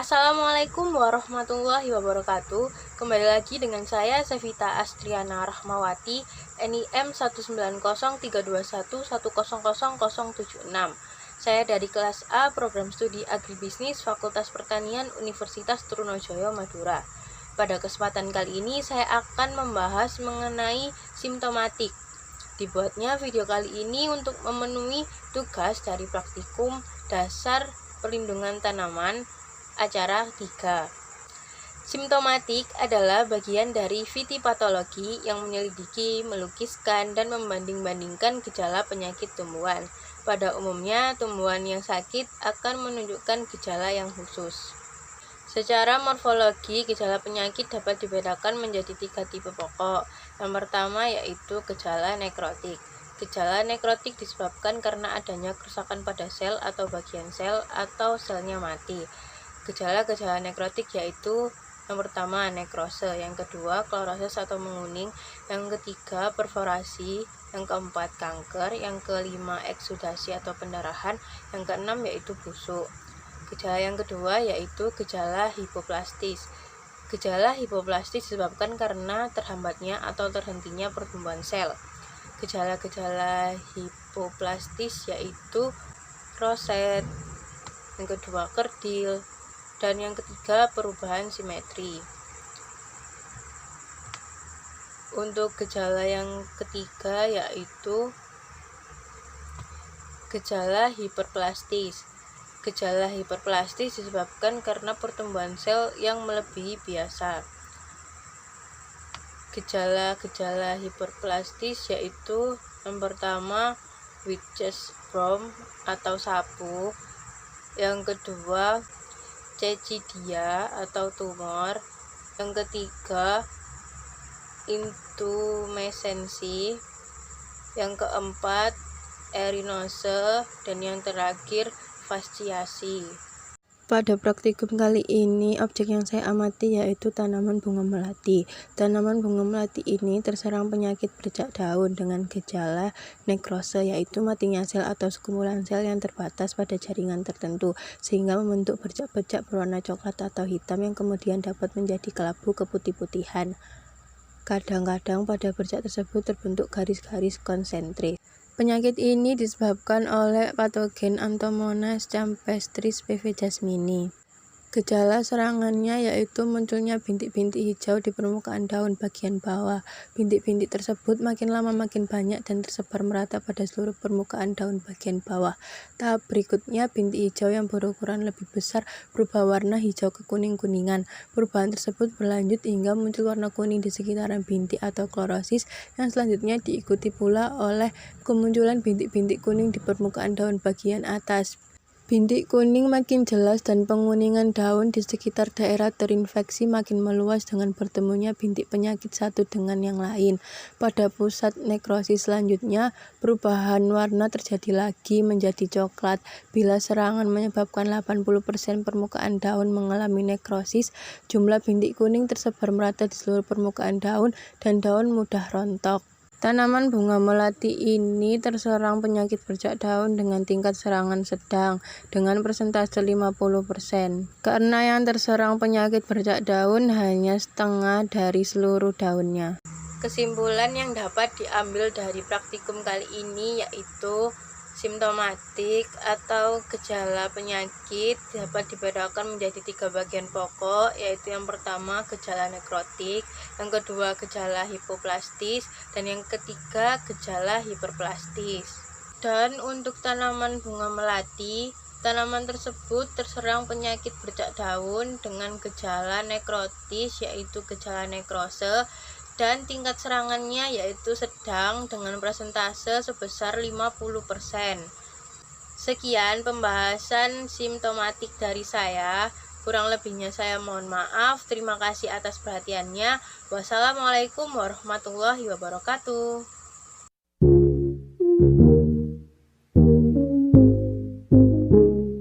Assalamualaikum warahmatullahi wabarakatuh. Kembali lagi dengan saya Sevita Astriana Rahmawati, NIM 1903211000076. Saya dari kelas A Program Studi Agribisnis Fakultas Pertanian Universitas Trunojoyo Madura. Pada kesempatan kali ini saya akan membahas mengenai simptomatik. Dibuatnya video kali ini untuk memenuhi tugas dari praktikum dasar perlindungan tanaman acara 3. Simptomatik adalah bagian dari fitipatologi yang menyelidiki, melukiskan, dan membanding-bandingkan gejala penyakit tumbuhan. Pada umumnya, tumbuhan yang sakit akan menunjukkan gejala yang khusus. Secara morfologi, gejala penyakit dapat dibedakan menjadi 3 tipe pokok. Yang pertama yaitu gejala nekrotik. Gejala nekrotik disebabkan karena adanya kerusakan pada sel atau bagian sel atau selnya mati. Gejala-gejala nekrotik yaitu yang pertama nekrose, yang kedua klorosis atau menguning, yang ketiga perforasi, yang keempat kanker, yang kelima eksudasi atau pendarahan, yang keenam yaitu busuk. Gejala yang kedua yaitu gejala hipoplastis. Gejala hipoplastis disebabkan karena terhambatnya atau terhentinya pertumbuhan sel. Gejala-gejala hipoplastis yaitu roset, yang kedua kerdil, dan yang ketiga perubahan simetri. Untuk gejala yang ketiga yaitu gejala hiperplastis. Gejala hiperplastis disebabkan karena pertumbuhan sel yang melebihi biasa. Gejala-gejala hiperplastis yaitu yang pertama witch's broom atau sapu, yang kedua cecidia atau tumor, yang ketiga intumesensi, yang keempat erinose, dan yang terakhir fasciasi. Pada praktikum kali ini, objek yang saya amati yaitu tanaman bunga melati. Tanaman bunga melati ini terserang penyakit bercak daun dengan gejala nekrose, yaitu matinya sel atau sekumpulan sel yang terbatas pada jaringan tertentu, sehingga membentuk bercak-bercak berwarna coklat atau hitam yang kemudian dapat menjadi kelabu keputih-putihan. Kadang-kadang pada bercak tersebut terbentuk garis-garis konsentris. Penyakit ini disebabkan oleh patogen Antomonas campestris PV jasmini. Gejala serangannya yaitu munculnya bintik-bintik hijau di permukaan daun bagian bawah. Bintik-bintik tersebut makin lama makin banyak dan tersebar merata pada seluruh permukaan daun bagian bawah. Tahap berikutnya, bintik hijau yang berukuran lebih besar berubah warna hijau ke kuning-kuningan. Perubahan tersebut berlanjut hingga muncul warna kuning di sekitaran bintik atau klorosis, yang selanjutnya diikuti pula oleh kemunculan bintik-bintik kuning di permukaan daun bagian atas. Bintik kuning makin jelas dan penguningan daun di sekitar daerah terinfeksi makin meluas dengan bertemunya bintik penyakit satu dengan yang lain. Pada pusat nekrosis selanjutnya, perubahan warna terjadi lagi menjadi coklat. Bila serangan menyebabkan 80% permukaan daun mengalami nekrosis, jumlah bintik kuning tersebar merata di seluruh permukaan daun dan daun mudah rontok. Tanaman bunga melati ini terserang penyakit bercak daun dengan tingkat serangan sedang dengan persentase 50%. Karena yang terserang penyakit bercak daun hanya setengah dari seluruh daunnya. Kesimpulan yang dapat diambil dari praktikum kali ini yaitu simptomatik atau gejala penyakit dapat dibedakan menjadi 3 bagian pokok, yaitu yang pertama gejala nekrotik, yang kedua gejala hipoplastis, dan yang ketiga gejala hiperplastis. Dan untuk tanaman bunga melati, tanaman tersebut terserang penyakit bercak daun dengan gejala nekrotis yaitu gejala nekrose, dan tingkat serangannya yaitu sedang dengan persentase sebesar 50%. Sekian pembahasan simptomatik dari saya. Kurang lebihnya saya mohon maaf. Terima kasih atas perhatiannya. Wassalamualaikum warahmatullahi wabarakatuh.